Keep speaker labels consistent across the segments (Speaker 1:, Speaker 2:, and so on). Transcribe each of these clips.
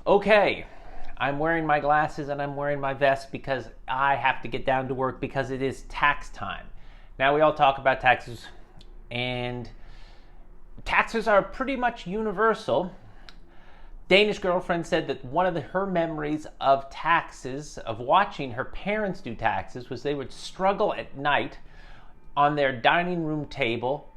Speaker 1: Okay, I'm wearing my glasses and I'm wearing my vest because I have to get down to work because it is tax time. Now, we all talk about taxes, and taxes are pretty much universal. Danish girlfriend said that one of her memories of taxes, of watching her parents do taxes, was they would struggle at night on their dining room table,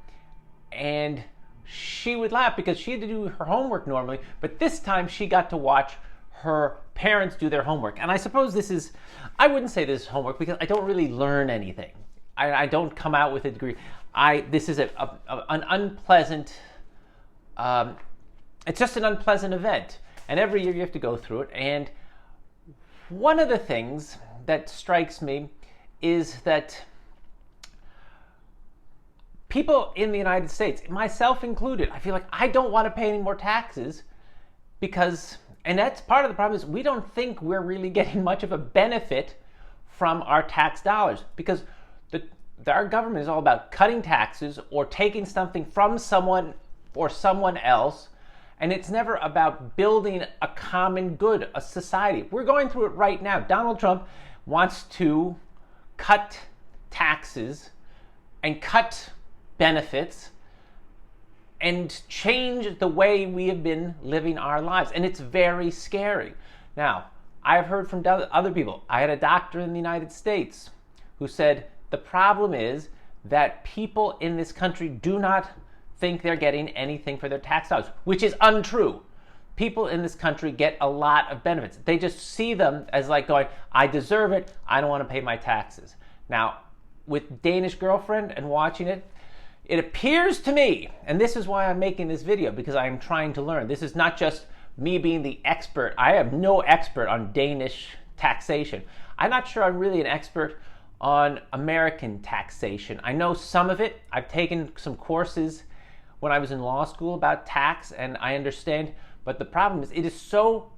Speaker 1: and she would laugh because she had to do her homework normally, but this time she got to watch her parents do their homework. And I suppose this is, I wouldn't say this is homework because I don't really learn anything. I don't come out with a degree. This is an unpleasant, it's just an unpleasant event. And every year you have to go through it. And one of the things that strikes me is that people in the United States, myself included, I feel like I don't want to pay any more taxes because, and that's part of the problem, is we don't think we're really getting much of a benefit from our tax dollars, because our government is all about cutting taxes or taking something from someone or someone else, and it's never about building a common good, a society. We're going through it right now. Donald Trump wants to cut taxes and cut benefits and change the way we have been living our lives. And it's very scary. Now, I've heard from other people. I had a doctor in the United States who said the problem is that people in this country do not think they're getting anything for their tax dollars, which is untrue. People in this country get a lot of benefits. They just see them as like going, I deserve it, I don't want to pay my taxes. Now, with Danish girlfriend and watching it, it appears to me, and this is why I'm making this video, because I'm trying to learn. This is not just me being the expert. I am no expert on Danish taxation. I'm not sure I'm really an expert on American taxation. I know some of it. I've taken some courses when I was in law school about tax, and I understand. But the problem is it is so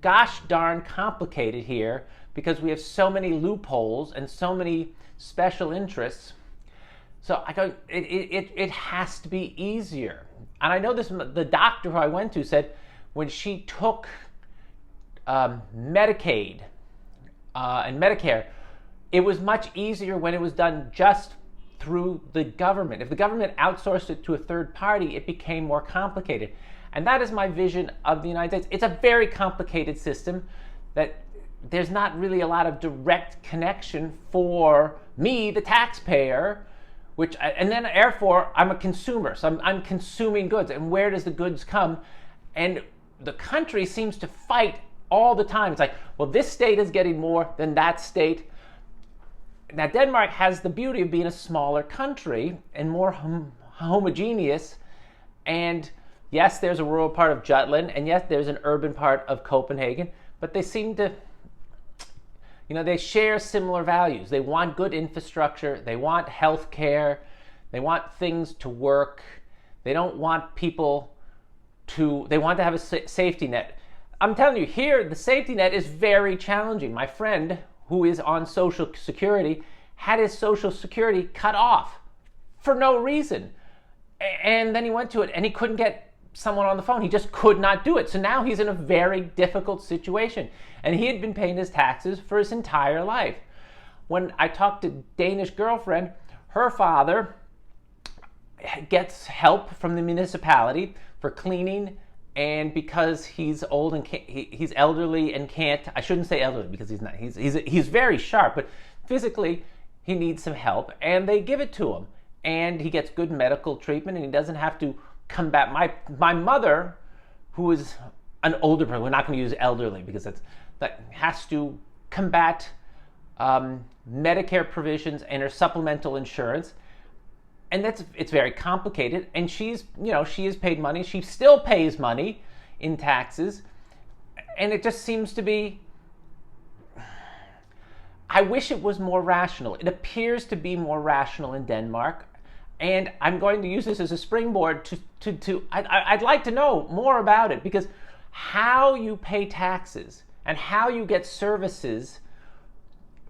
Speaker 1: gosh darn complicated here because we have so many loopholes and so many special interests. So I go, it has to be easier. And I know this, the doctor who I went to said when she took Medicaid and Medicare, it was much easier when it was done just through the government. If the government outsourced it to a third party, it became more complicated. And that is my vision of the United States. It's a very complicated system that there's not really a lot of direct connection for me, the taxpayer, and then therefore I'm a consumer, so I'm consuming goods. And where does the goods come? And the country seems to fight all the time. It's like, well, this state is getting more than that state. Now, Denmark has the beauty of being a smaller country and more homogeneous. And yes, there's a rural part of Jutland, and yes, there's an urban part of Copenhagen, but they seem to, they share similar values. They want good infrastructure. They want health care. They want things to work. They don't want people they want to have a safety net. I'm telling you, here, the safety net is very challenging. My friend, who is on Social Security, had his Social Security cut off for no reason. And then he went to it and he couldn't get someone on the phone. He just could not do it. So now he's in a very difficult situation. And he had been paying his taxes for his entire life. When I talked to Danish girlfriend, her father gets help from the municipality for cleaning, and because he's old and he's elderly and can't, I shouldn't say elderly because he's not, he's very sharp, but physically he needs some help, and they give it to him, and he gets good medical treatment, and he doesn't have to come back. My mother, who is an older person, we're not going to use elderly because that has to combat Medicare provisions and her supplemental insurance. And it's very complicated. And she has paid money. She still pays money in taxes. And it just seems to be, I wish it was more rational. It appears to be more rational in Denmark. And I'm going to use this as a springboard I'd like to know more about it, because how you pay taxes and how you get services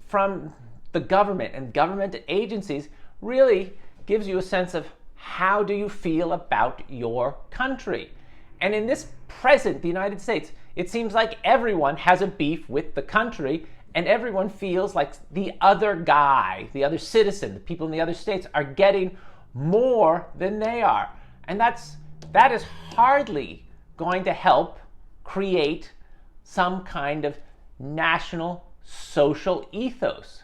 Speaker 1: from the government and government agencies really gives you a sense of how do you feel about your country. And in this present, the United States, it seems like everyone has a beef with the country, and everyone feels like the other guy, the other citizen, the people in the other states are getting more than they are. And that is hardly going to help create some kind of national social ethos.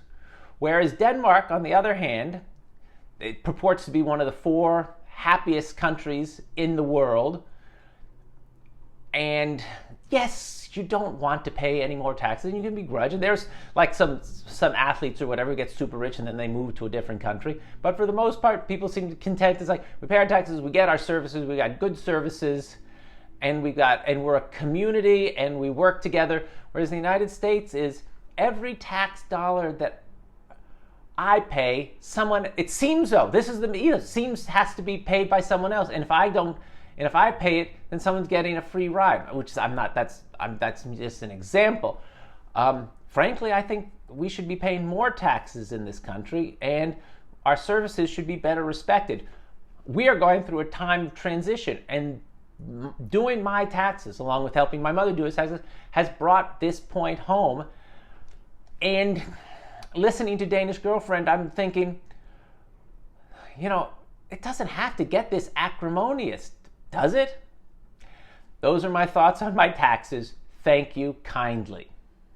Speaker 1: Whereas Denmark, on the other hand, it purports to be one of the 4 happiest countries in the world. And yes, you don't want to pay any more taxes, and you can begrudge. And there's like some athletes or whatever get super rich and then they move to a different country. But for the most part, people seem content. It's like, we pay our taxes, we get our services, we got good services, and we're a community and we work together. Whereas the United States is every tax dollar that I pay, it seems though, this is has to be paid by someone else. And if I pay it, then someone's getting a free ride, which that's just an example. Frankly, I think we should be paying more taxes in this country, and our services should be better respected. We are going through a time of transition, and doing my taxes, along with helping my mother do his taxes, has brought this point home. And listening to Danish Girlfriend, I'm thinking, it doesn't have to get this acrimonious, does it? Those are my thoughts on my taxes. Thank you kindly.